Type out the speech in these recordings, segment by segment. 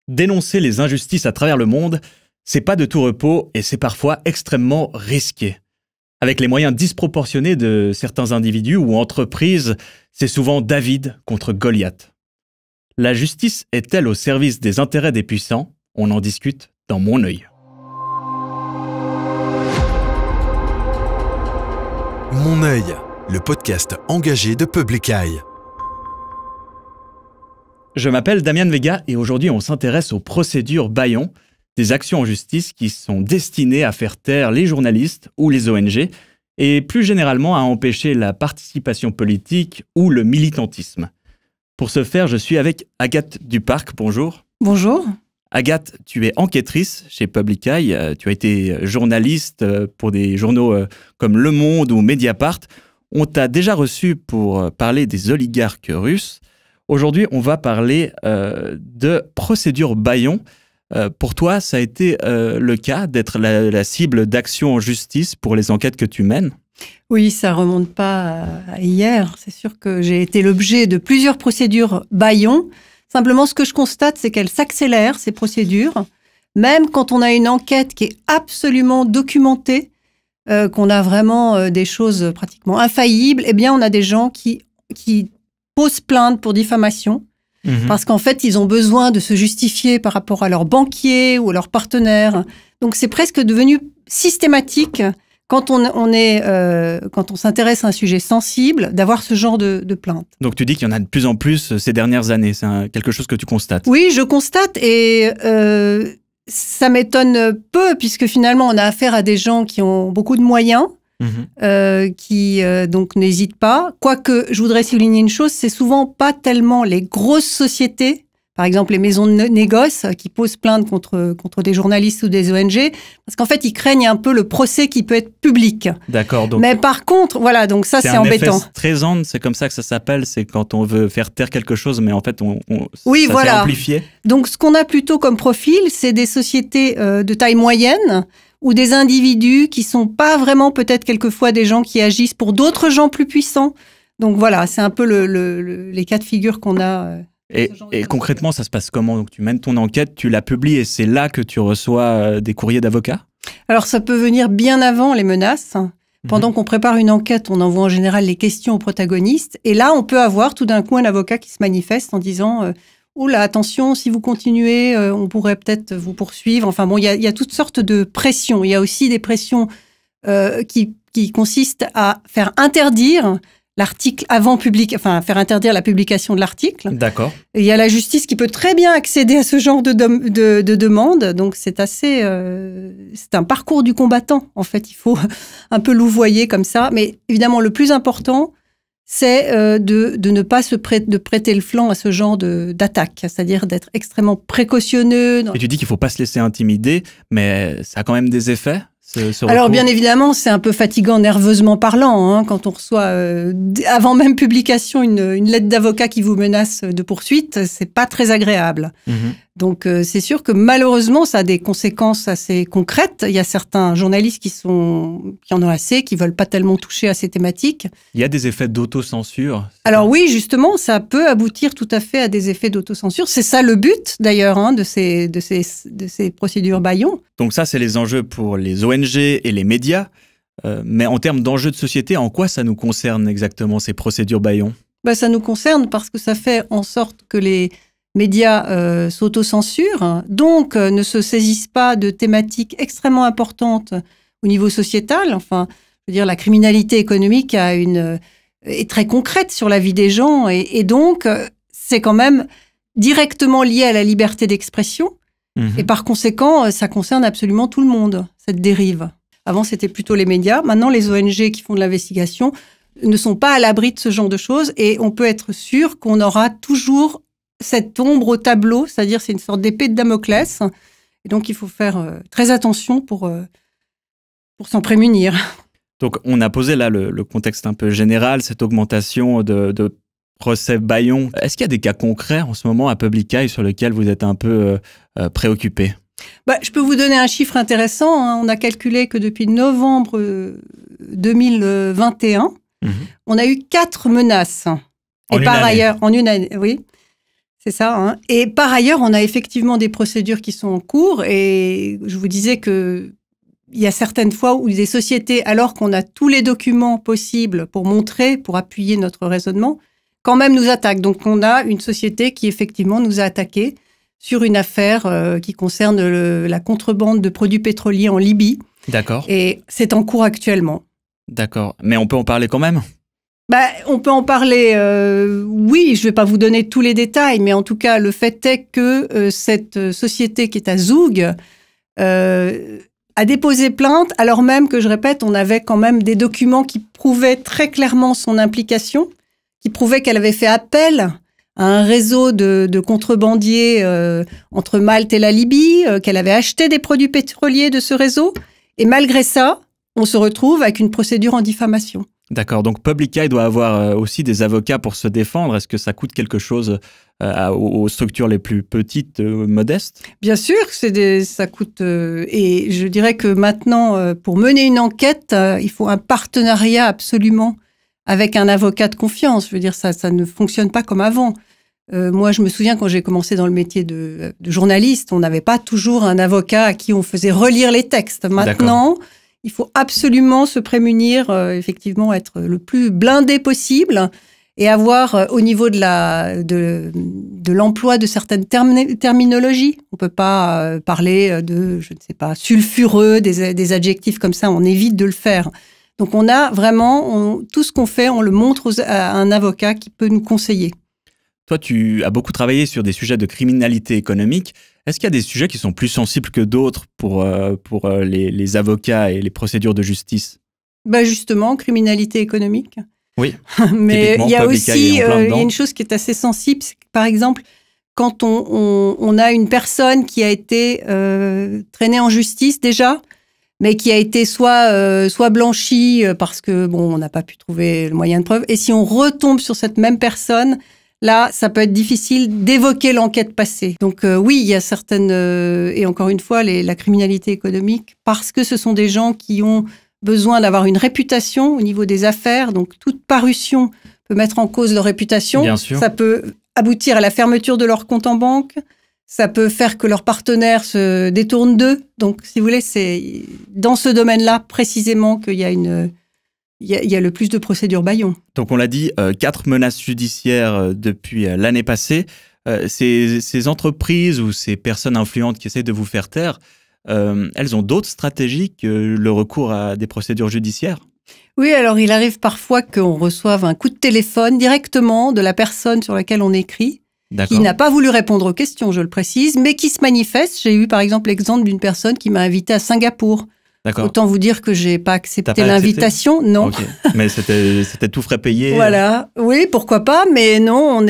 Dénoncer les injustices à travers le monde, c'est pas de tout repos et c'est parfois extrêmement risqué. Avec les moyens disproportionnés de certains individus ou entreprises, c'est souvent David contre Goliath. La justice est-elle au service des intérêts des puissants? On en discute dans Mon œil. Mon œil, le podcast engagé de Public Eye. Je m'appelle Damian Vega et aujourd'hui on s'intéresse aux procédures bâillons, des actions en justice qui sont destinées à faire taire les journalistes ou les ONG et plus généralement à empêcher la participation politique ou le militantisme. Pour ce faire, je suis avec Agathe Duparc. Bonjour. Bonjour. Agathe, tu es enquêtrice chez Public Eye. Tu as été journaliste pour des journaux comme Le Monde ou Mediapart. On t'a déjà reçu pour parler des oligarques russes. Aujourd'hui, on va parler de procédures bâillons. Pour toi, ça a été le cas d'être la cible d'actions en justice pour les enquêtes que tu mènes? Oui, ça remonte pas à hier. C'est sûr que j'ai été l'objet de plusieurs procédures bâillons. Simplement, ce que je constate, c'est qu'elles s'accélèrent, ces procédures. Même quand on a une enquête qui est absolument documentée, qu'on a vraiment des choses pratiquement infaillibles, eh bien, on a des gens qui posent plainte pour diffamation. Parce qu'en fait, ils ont besoin de se justifier par rapport à leurs banquiers ou à leurs partenaires. Donc, c'est presque devenu systématique quand on s'intéresse à un sujet sensible, d'avoir ce genre de plainte. Donc, tu dis qu'il y en a de plus en plus ces dernières années. C'est quelque chose que tu constates? Oui, je constate et ça m'étonne peu puisque finalement, on a affaire à des gens qui ont beaucoup de moyens. Qui donc n'hésitent pas. Quoique, je voudrais souligner une chose, c'est souvent pas tellement les grosses sociétés, par exemple les maisons de négoce, qui posent plainte contre des journalistes ou des ONG, parce qu'en fait, ils craignent un peu le procès qui peut être public. D'accord. Donc, mais par contre, voilà, donc ça, c'est embêtant. C'est streisand, c'est comme ça que ça s'appelle, c'est quand on veut faire taire quelque chose, mais en fait, oui, ça voilà. s'est amplifié. Donc, ce qu'on a plutôt comme profil, c'est des sociétés de taille moyenne, ou des individus qui sont pas vraiment peut-être quelquefois des gens qui agissent pour d'autres gens plus puissants. Donc voilà, c'est un peu les cas de figure qu'on a. Et concrètement, ça se passe comment? Donc tu mènes ton enquête, tu la publies et c'est là que tu reçois des courriers d'avocats? Alors ça peut venir bien avant les menaces. Pendant qu'on prépare une enquête, on envoie en général les questions aux protagonistes. Et là, on peut avoir tout d'un coup un avocat qui se manifeste en disant oula, attention, si vous continuez, on pourrait peut-être vous poursuivre. Enfin bon, il y a toutes sortes de pressions. Il y a aussi des pressions qui consistent à faire interdire l'article avant faire interdire la publication de l'article. D'accord. Il y a la justice qui peut très bien accéder à ce genre de demande. Donc c'est assez, c'est un parcours du combattant. En fait, il faut un peu louvoyer comme ça. Mais évidemment, le plus important, c'est de ne pas de prêter le flanc à ce genre d'attaque, c'est-à-dire d'être extrêmement précautionneux. Et tu dis qu'il ne faut pas se laisser intimider, mais ça a quand même des effets, ce Alors bien évidemment, c'est un peu fatigant nerveusement parlant, quand on reçoit, avant même publication, une lettre d'avocat qui vous menace de poursuite, c'est pas très agréable. Donc c'est sûr que malheureusement, ça a des conséquences assez concrètes. Il y a certains journalistes qui en ont assez, qui veulent pas tellement toucher à ces thématiques. Il y a des effets d'autocensure? Alors oui, justement, ça peut aboutir tout à fait à des effets d'autocensure. C'est ça le but d'ailleurs de ces procédures bâillons. Donc ça, c'est les enjeux pour les ONG et les médias. Mais en termes d'enjeux de société, en quoi ça nous concerne exactement ces procédures bâillons? Ça nous concerne parce que ça fait en sorte que les médias s'autocensurent, donc ne se saisissent pas de thématiques extrêmement importantes au niveau sociétal. Enfin, je veux dire, la criminalité économique est très concrète sur la vie des gens et donc c'est quand même directement lié à la liberté d'expression. Et par conséquent, ça concerne absolument tout le monde, cette dérive. Avant, c'était plutôt les médias. Maintenant, les ONG qui font de l'investigation ne sont pas à l'abri de ce genre de choses et on peut être sûr qu'on aura toujours cette ombre au tableau, c'est-à-dire c'est une sorte d'épée de Damoclès. Et donc, il faut faire très attention pour s'en prémunir. Donc, on a posé là le contexte un peu général, cette augmentation de procès bâillons. Est-ce qu'il y a des cas concrets en ce moment à Public Eye sur lesquels vous êtes un peu préoccupé? Je peux vous donner un chiffre intéressant. On a calculé que depuis novembre 2021, on a eu 4 menaces. Et par ailleurs, en une année, oui. C'est ça. Hein. Et par ailleurs, on a effectivement des procédures qui sont en cours. Et je vous disais que il y a certaines fois où des sociétés, alors qu'on a tous les documents possibles pour montrer, pour appuyer notre raisonnement, quand même nous attaquent. Donc, on a une société qui, effectivement, nous a attaqués sur une affaire qui concerne la contrebande de produits pétroliers en Libye. D'accord. Et c'est en cours actuellement. D'accord. Mais on peut en parler quand même? On peut en parler, oui, je ne vais pas vous donner tous les détails, mais en tout cas, le fait est que cette société qui est à Zoug a déposé plainte, alors même que, je répète, on avait quand même des documents qui prouvaient très clairement son implication, qui prouvaient qu'elle avait fait appel à un réseau de contrebandiers entre Malte et la Libye, qu'elle avait acheté des produits pétroliers de ce réseau, et malgré ça, on se retrouve avec une procédure en diffamation. D'accord, donc Public Eye doit avoir aussi des avocats pour se défendre. Est-ce que ça coûte quelque chose aux structures les plus petites, modestes? Bien sûr, ça coûte. Et je dirais que maintenant, pour mener une enquête, il faut un partenariat absolument avec un avocat de confiance. Je veux dire, ça ne fonctionne pas comme avant. Moi, je me souviens quand j'ai commencé dans le métier de journaliste, on n'avait pas toujours un avocat à qui on faisait relire les textes. Maintenant, il faut absolument se prémunir, effectivement, être le plus blindé possible et avoir, au niveau de l'emploi de certaines terminologies, on ne peut pas parler de, je ne sais pas, sulfureux, des adjectifs comme ça, on évite de le faire. Donc, on a vraiment, tout ce qu'on fait, on le montre à un avocat qui peut nous conseiller. Toi, tu as beaucoup travaillé sur des sujets de criminalité économique. Est-ce qu'il y a des sujets qui sont plus sensibles que d'autres pour les avocats et les procédures de justice? Justement, criminalité économique. Oui. Mais il y a aussi il y a une chose qui est assez sensible, c'est que, par exemple, quand on a une personne qui a été traînée en justice déjà, mais qui a été soit blanchie parce que on n'a pas pu trouver le moyen de preuve, et si on retombe sur cette même personne, là, ça peut être difficile d'évoquer l'enquête passée. Donc oui, il y a certaines... et encore une fois, la criminalité économique, parce que ce sont des gens qui ont besoin d'avoir une réputation au niveau des affaires. Donc toute parution peut mettre en cause leur réputation. Bien sûr. Ça peut aboutir à la fermeture de leur compte en banque. Ça peut faire que leurs partenaires se détournent d'eux. Donc, si vous voulez, c'est dans ce domaine-là précisément qu'il y a il y a le plus de procédures bâillons. Donc, on l'a dit, 4 menaces judiciaires depuis l'année passée. Ces entreprises ou ces personnes influentes qui essaient de vous faire taire, elles ont d'autres stratégies que le recours à des procédures judiciaires? Oui, alors il arrive parfois qu'on reçoive un coup de téléphone directement de la personne sur laquelle on écrit, qui n'a pas voulu répondre aux questions, je le précise, mais qui se manifeste. J'ai eu par exemple l'exemple d'une personne qui m'a invité à Singapour. Autant vous dire que j'ai pas accepté l'invitation, non. Okay. Mais c'était tout frais payé. Voilà, oui, pourquoi pas, mais non,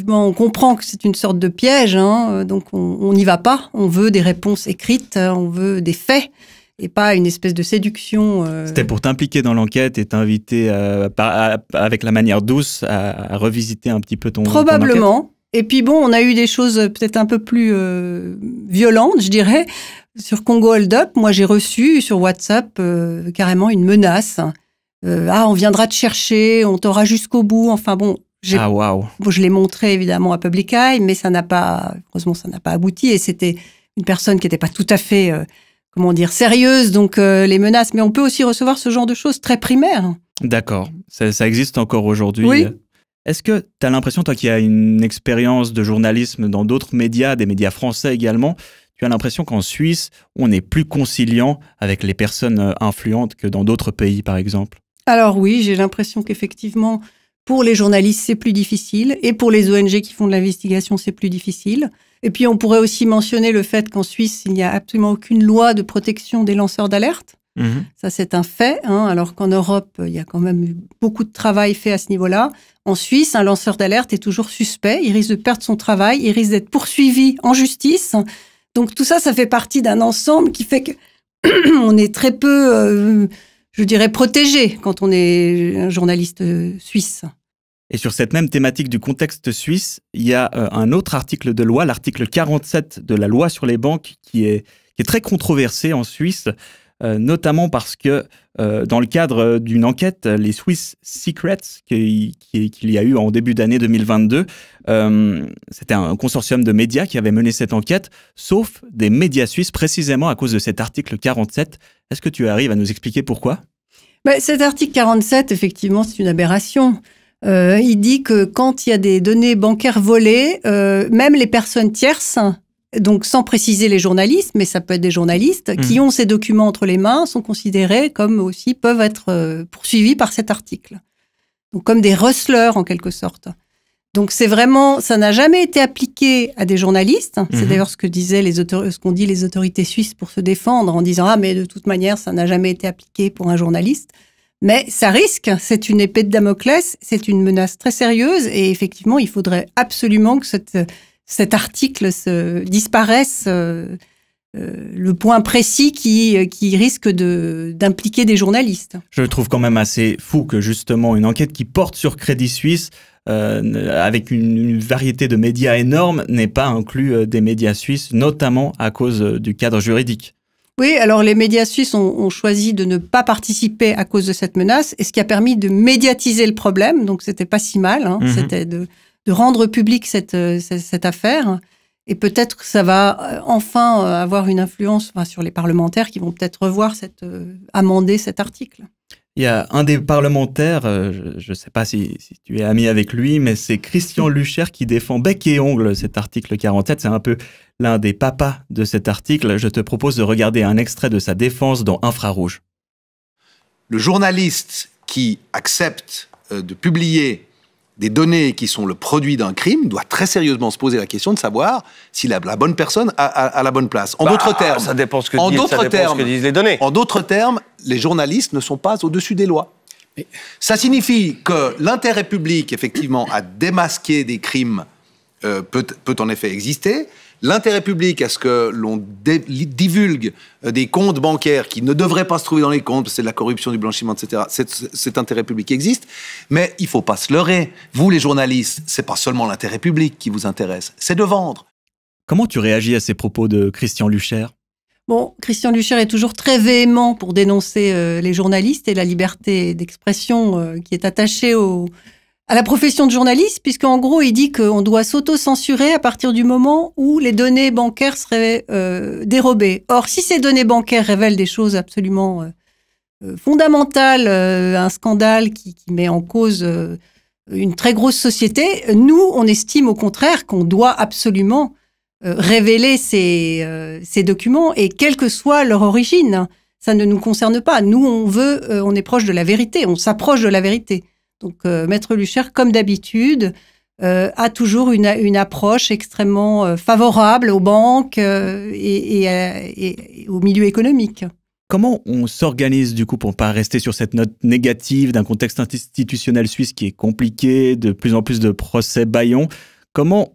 on comprend que c'est une sorte de piège, hein, donc on n'y va pas. On veut des réponses écrites, on veut des faits, et pas une espèce de séduction. C'était pour t'impliquer dans l'enquête et t'inviter avec la manière douce à revisiter un petit peu ton Probablement. Et puis on a eu des choses peut-être un peu plus violentes, je dirais. Sur Congo Hold Up, moi j'ai reçu sur WhatsApp carrément une menace. On viendra te chercher, on t'aura jusqu'au bout. Enfin je l'ai montré évidemment à Public Eye, mais heureusement ça n'a pas abouti. Et c'était une personne qui n'était pas tout à fait, sérieuse. Donc les menaces, mais on peut aussi recevoir ce genre de choses très primaires. D'accord, ça existe encore aujourd'hui. Oui. Est-ce que tu as l'impression, toi qui as une expérience de journalisme dans d'autres médias, des médias français également, tu as l'impression qu'en Suisse, on est plus conciliant avec les personnes influentes que dans d'autres pays, par exemple? Alors oui, j'ai l'impression qu'effectivement, pour les journalistes, c'est plus difficile. Et pour les ONG qui font de l'investigation, c'est plus difficile. Et puis, on pourrait aussi mentionner le fait qu'en Suisse, il n'y a absolument aucune loi de protection des lanceurs d'alerte. Ça, c'est un fait, hein, alors qu'en Europe, il y a quand même eu beaucoup de travail fait à ce niveau-là. En Suisse, un lanceur d'alerte est toujours suspect, il risque de perdre son travail, il risque d'être poursuivi en justice. Donc tout ça, ça fait partie d'un ensemble qui fait qu'on est très peu, je dirais, protégé quand on est un journaliste suisse. Et sur cette même thématique du contexte suisse, il y a un autre article de loi, l'article 47 de la loi sur les banques, qui est très controversé en Suisse. notamment parce que dans le cadre d'une enquête, les Swiss Secrets, qu'il y a eu en début d'année 2022, c'était un consortium de médias qui avait mené cette enquête, sauf des médias suisses, précisément à cause de cet article 47. Est-ce que tu arrives à nous expliquer pourquoi ? Cet article 47, effectivement, c'est une aberration. Il dit que quand il y a des données bancaires volées, même les personnes tierces, donc sans préciser les journalistes, mais ça peut être des journalistes, qui ont ces documents entre les mains, sont considérés comme aussi peuvent être poursuivis par cet article. Donc comme des rustlers en quelque sorte. Donc c'est vraiment, ça n'a jamais été appliqué à des journalistes. C'est d'ailleurs ce que disaient ce qu'ont dit les autorités suisses pour se défendre en disant ah mais de toute manière ça n'a jamais été appliqué pour un journaliste. Mais ça risque, c'est une épée de Damoclès, c'est une menace très sérieuse et effectivement il faudrait absolument que cet article disparaisse, le point précis qui risque d'impliquer des journalistes. Je trouve quand même assez fou que justement une enquête qui porte sur Crédit Suisse, avec une variété de médias énorme, n'ait pas inclus des médias suisses, notamment à cause du cadre juridique. Oui, alors les médias suisses ont choisi de ne pas participer à cause de cette menace, et ce qui a permis de médiatiser le problème, donc c'était pas si mal, c'était de rendre public cette affaire. Et peut-être que ça va enfin avoir une influence sur les parlementaires qui vont peut-être revoir amender cet article. Il y a un des parlementaires, je ne sais pas si tu es ami avec lui, mais c'est Christian Lucher qui défend bec et ongle cet article 47. C'est un peu l'un des papas de cet article. Je te propose de regarder un extrait de sa défense dans Infrarouge. Le journaliste qui accepte de publier des données qui sont le produit d'un crime doit très sérieusement se poser la question de savoir si la bonne personne a la bonne place. En d'autres termes, ça dépend ce que disent les données. En d'autres termes, les journalistes ne sont pas au-dessus des lois. Ça signifie que l'intérêt public, effectivement, à démasquer des crimes peut en effet exister. L'intérêt public à ce que l'on divulgue des comptes bancaires qui ne devraient pas se trouver dans les comptes, parce que c'est de la corruption, du blanchiment, etc. Cet intérêt public existe, mais il ne faut pas se leurrer. Vous, les journalistes, ce n'est pas seulement l'intérêt public qui vous intéresse, c'est de vendre. Comment tu réagis à ces propos de Christian Lucher ? Bon, Christian Lucher est toujours très véhément pour dénoncer les journalistes et la liberté d'expression qui est attachée à la profession de journaliste, puisqu'en gros, il dit qu'on doit s'auto-censurer à partir du moment où les données bancaires seraient dérobées. Or, si ces données bancaires révèlent des choses absolument fondamentales, un scandale qui met en cause une très grosse société, nous, on estime au contraire qu'on doit absolument révéler ces documents, et quelle que soit leur origine. Ça ne nous concerne pas. Nous, on est proche de la vérité, on s'approche de la vérité. Donc, Maître Lucher, comme d'habitude, a toujours une approche extrêmement favorable aux banques et au milieu économique. Comment on s'organise du coup pour ne pas rester sur cette note négative d'un contexte institutionnel suisse qui est compliqué, de plus en plus de procès bâillons? Comment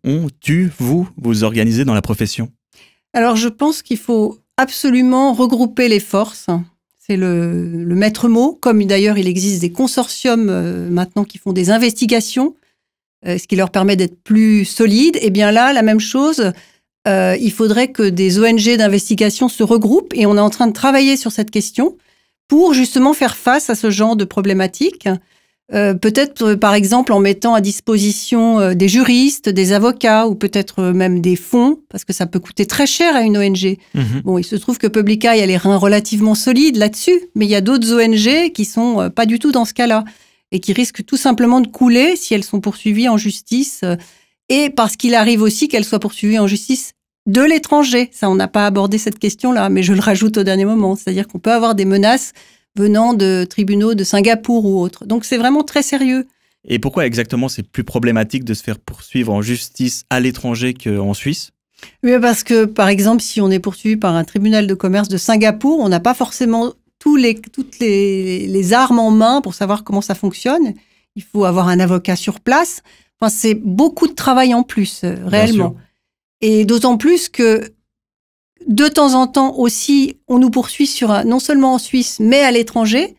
vous organisez dans la profession? Alors, je pense qu'il faut absolument regrouper les forces. C'est le maître mot, comme d'ailleurs il existe des consortiums maintenant qui font des investigations, ce qui leur permet d'être plus solides. Et bien là, la même chose, il faudrait que des ONG d'investigation se regroupent, et on est en train de travailler sur cette question pour justement faire face à ce genre de problématiques. Peut-être, par exemple, en mettant à disposition des juristes, des avocats, ou peut-être même des fonds, parce que ça peut coûter très cher à une ONG. Bon, il se trouve que Public Eye a les reins relativement solides là-dessus, mais il y a d'autres ONG qui sont pas du tout dans ce cas-là, et qui risquent tout simplement de couler si elles sont poursuivies en justice, et parce qu'il arrive aussi qu'elles soient poursuivies en justice de l'étranger. Ça, on n'a pas abordé cette question-là, mais je le rajoute au dernier moment. C'est-à-dire qu'on peut avoir des menaces venant de tribunaux de Singapour ou autres. Donc, c'est vraiment très sérieux. Et pourquoi exactement c'est plus problématique de se faire poursuivre en justice à l'étranger qu'en Suisse? Oui, parce que, par exemple, si on est poursuivi par un tribunal de commerce de Singapour, on n'a pas forcément toutes les armes en main pour savoir comment ça fonctionne. Il faut avoir un avocat sur place. Enfin, c'est beaucoup de travail en plus, réellement. Et d'autant plus que, de temps en temps aussi, on nous poursuit non seulement en Suisse, mais à l'étranger.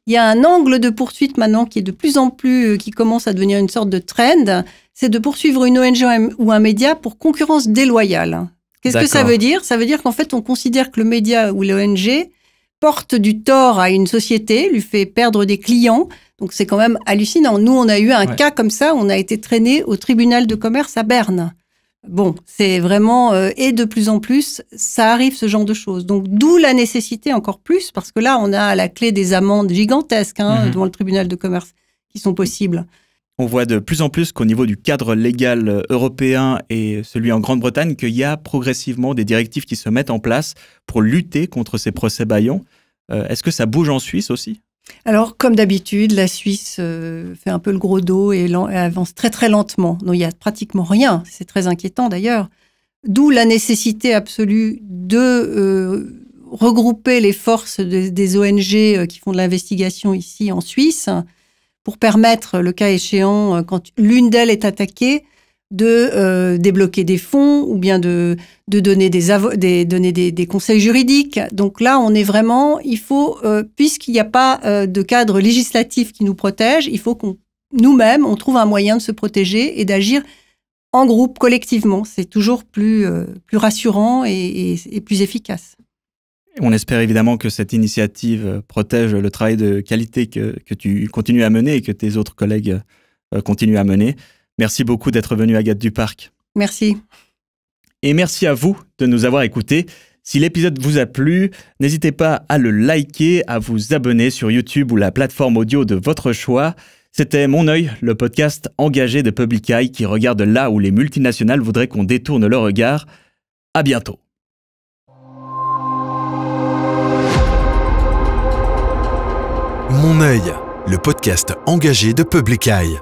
Il y a un angle de poursuite maintenant qui est de plus en plus, qui commence à devenir une sorte de trend, c'est de poursuivre une ONG ou un média pour concurrence déloyale. Qu'est-ce que ça veut dire? Ça veut dire qu'en fait, on considère que le média ou l'ONG porte du tort à une société, lui fait perdre des clients. Donc, c'est quand même hallucinant. Nous, on a eu un cas comme ça. On a été traîné au tribunal de commerce à Berne. Bon, c'est vraiment... et de plus en plus, ça arrive, ce genre de choses. Donc, d'où la nécessité encore plus, parce que là, on a à la clé des amendes gigantesques devant le tribunal de commerce qui sont possibles. On voit de plus en plus qu'au niveau du cadre légal européen et celui en Grande-Bretagne, qu'il y a progressivement des directives qui se mettent en place pour lutter contre ces procès bâillons. Est-ce que ça bouge en Suisse aussi ? Alors, comme d'habitude, la Suisse fait un peu le gros dos et avance très très lentement. Donc, il n'y a pratiquement rien. C'est très inquiétant d'ailleurs. D'où la nécessité absolue de regrouper les forces des ONG qui font de l'investigation ici en Suisse pour permettre, le cas échéant, quand l'une d'elles est attaquée, de débloquer des fonds ou bien de donner des conseils juridiques. Donc là, on est vraiment, il faut, puisqu'il n'y a pas de cadre législatif qui nous protège, il faut nous-mêmes, on trouve un moyen de se protéger et d'agir en groupe, collectivement. C'est toujours plus rassurant et plus efficace. On espère évidemment que cette initiative protège le travail de qualité que tu continues à mener et que tes autres collègues continuent à mener. Merci beaucoup d'être venu, Agathe Duparc. Merci. Et merci à vous de nous avoir écoutés. Si l'épisode vous a plu, n'hésitez pas à le liker, à vous abonner sur YouTube ou la plateforme audio de votre choix. C'était Mon œil, le podcast engagé de Public Eye qui regarde là où les multinationales voudraient qu'on détourne le regard. À bientôt. Mon œil, le podcast engagé de Public Eye.